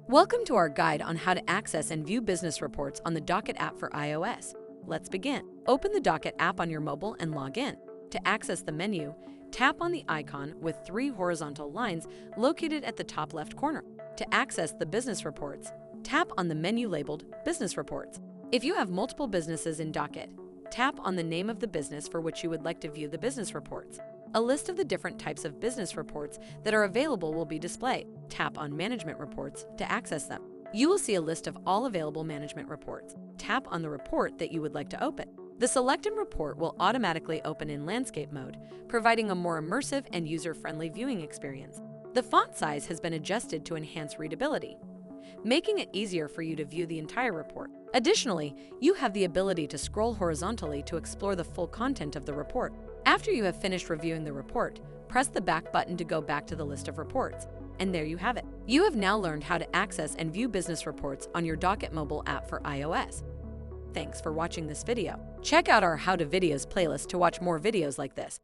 Welcome to our guide on how to access and view business reports on the Docyt app for iOS. Let's begin. Open the Docyt app on your mobile and log in. To access the menu, tap on the icon with 3 horizontal lines located at the top left corner. To access the business reports, tap on the menu labeled Business Reports. If you have multiple businesses in Docyt, tap on the name of the business for which you would like to view the business reports. A list of the different types of business reports that are available will be displayed. Tap on Management Reports to access them. You will see a list of all available management reports. Tap on the report that you would like to open. The selected report will automatically open in landscape mode, providing a more immersive and user-friendly viewing experience. The font size has been adjusted to enhance readability, making it easier for you to view the entire report. Additionally, you have the ability to scroll horizontally to explore the full content of the report. After you have finished reviewing the report, press the back button to go back to the list of reports. And there you have it. You have now learned how to access and view business reports on your Docyt mobile app for iOS. Thanks for watching this video. Check out our How to Videos playlist to watch more videos like this.